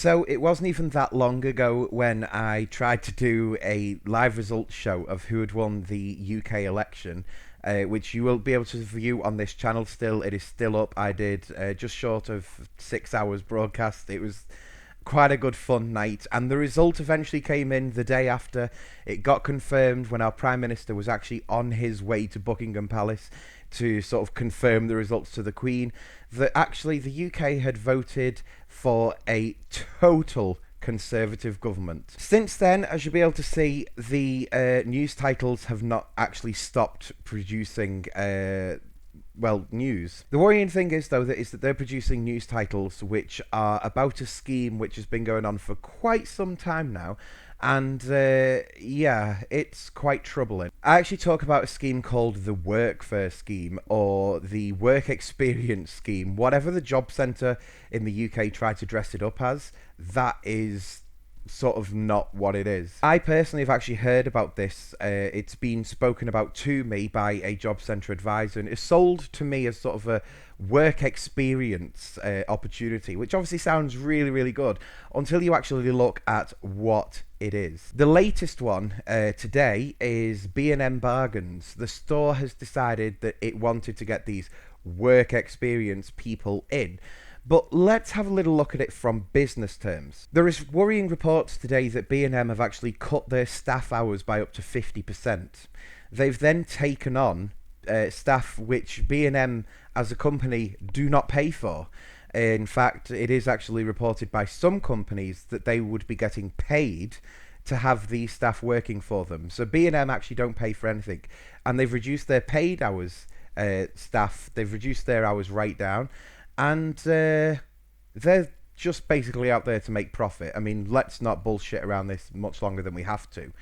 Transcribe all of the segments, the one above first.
So it wasn't even that long ago when I tried to do a live results show of who had won the UK election, which you will be able to view on this channel still. It is still up. I did just short of 6 hours broadcast. It was quite a good fun night, and the result eventually came in the day after. It got confirmed when our Prime Minister was actually on his way to Buckingham Palace to sort of confirm the results to the Queen, that actually the UK had voted for a total Conservative government. Since then, as you'll be able to see, the news titles have not actually stopped producing news. The worrying thing is, though, that they're producing news titles which are about a scheme which has been going on for quite some time now, and yeah, it's quite troubling. I actually talk about a scheme called the Workfare scheme, or the Work Experience scheme, whatever the job centre in the UK tried to dress it up as. That is sort of not what it is. I personally have actually heard about this. It's been spoken about to me by a job centre advisor, and it's sold to me as sort of a work experience opportunity, which obviously sounds really, really good until you actually look at what it is. The latest one today is B&M Bargains. The store has decided that it wanted to get these work experience people in. But let's have a little look at it from business terms. There is worrying reports today that B&M have actually cut their staff hours by up to 50%. They've then taken on staff which B&M as a company do not pay for. In fact, it is actually reported by some companies that they would be getting paid to have these staff working for them. So B&M actually don't pay for anything. And they've reduced their paid hours staff. They've reduced their hours right down. And they're just basically out there to make profit. I mean, let's not bullshit around this much longer than we have to.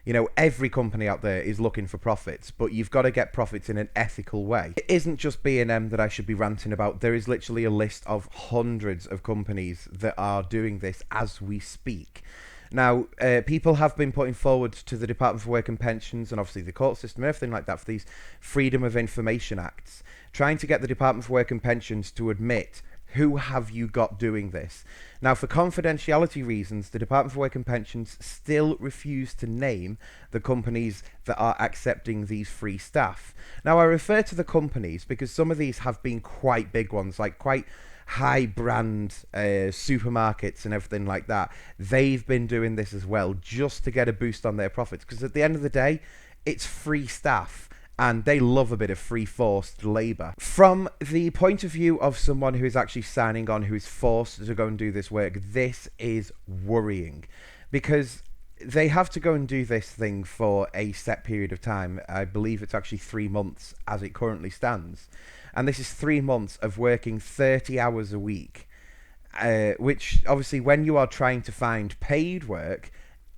You know, every company out there is looking for profits, but you've got to get profits in an ethical way. It isn't just B&M that I should be ranting about. There is literally a list of hundreds of companies that are doing this as we speak. Now, people have been putting forward to the Department for Work and Pensions, and obviously the court system and everything like that, for these Freedom of Information Acts, trying to get the Department for Work and Pensions to admit who have you got doing this. Now, for confidentiality reasons, the Department for Work and Pensions still refuse to name the companies that are accepting these free staff. Now, I refer to the companies because some of these have been quite big ones, like quite high brand supermarkets and everything like that. They've been doing this as well just to get a boost on their profits, because at the end of the day, it's free staff. And they love a bit of free forced labour. From the point of view of someone who is actually signing on, who is forced to go and do this work, this is worrying, because they have to go and do this thing for a set period of time. I believe it's actually 3 months as it currently stands. And this is 3 months of working 30 hours a week, which obviously when you are trying to find paid work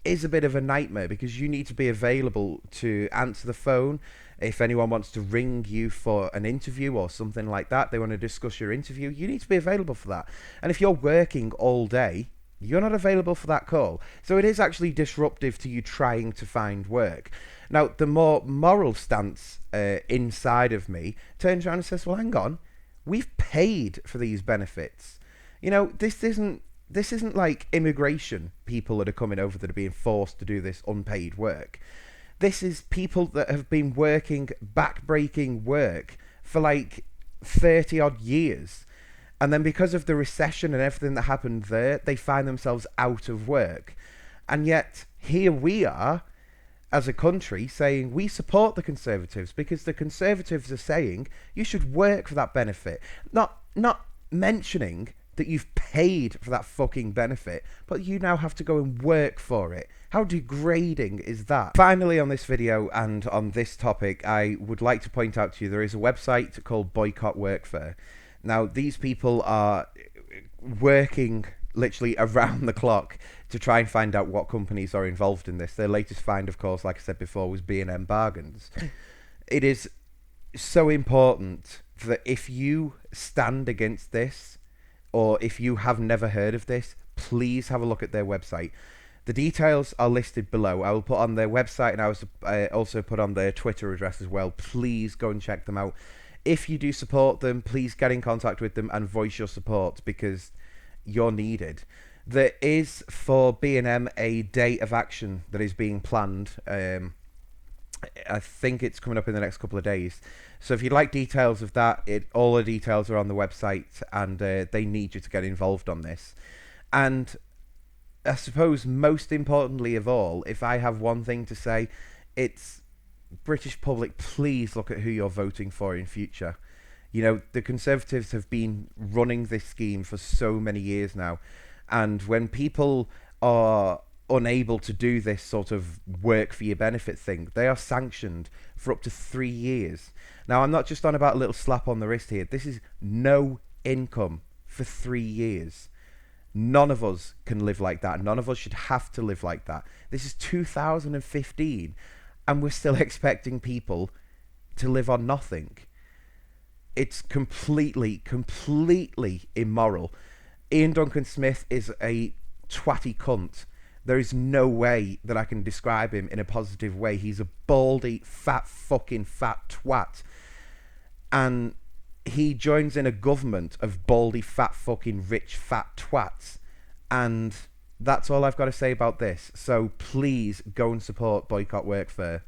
is a bit of a nightmare, because you need to be available to answer the phone. If anyone wants to ring you for an interview or something like that, they want to discuss your interview, you need to be available for that. And if you're working all day, you're not available for that call. So it is actually disruptive to you trying to find work. Now, the more moral stance inside of me turns around and says, well, hang on, we've paid for these benefits. You know, this isn't like immigration people that are coming over that are being forced to do this unpaid work. This is people that have been working back-breaking work for like 30 odd years. And then because of the recession and everything that happened there, they find themselves out of work. And yet here we are as a country saying we support the Conservatives, because the Conservatives are saying you should work for that benefit. Not mentioning that you've paid for that fucking benefit, but you now have to go and work for it. How degrading is that? Finally, on this video and on this topic, I would like to point out to you there is a website called Boycott Workfare. Now, these people are working literally around the clock to try and find out what companies are involved in this. Their latest find, of course, like I said before, was B&M Bargains. It is so important that if you stand against this, or if you have never heard of this, please have a look at their website. The details are listed below. I will put on their website, and I also put on their Twitter address as well. Please go and check them out. If you do support them, please get in contact with them and voice your support, because you're needed. There is for B&M a date of action that is being planned. I think it's coming up in the next couple of days. So if you'd like details of that, all the details are on the website, and they need you to get involved on this. And I suppose most importantly of all, if I have one thing to say, it's British public, please look at who you're voting for in future. You know, the Conservatives have been running this scheme for so many years now, and when people are unable to do this sort of work for your benefit thing, they are sanctioned for up to 3 years. Now, I'm not just on about a little slap on the wrist here. This is no income for 3 years. None of us can live like that. None of us should have to live like that. This is 2015, and we're still expecting people to live on nothing. It's completely immoral. Ian Duncan Smith is a twatty cunt. There is no way that I can describe him in a positive way. He's a baldy, fat twat. And he joins in a government of baldy, fat fucking rich, fat twats. And that's all I've got to say about this. So please go and support Boycott Workfare.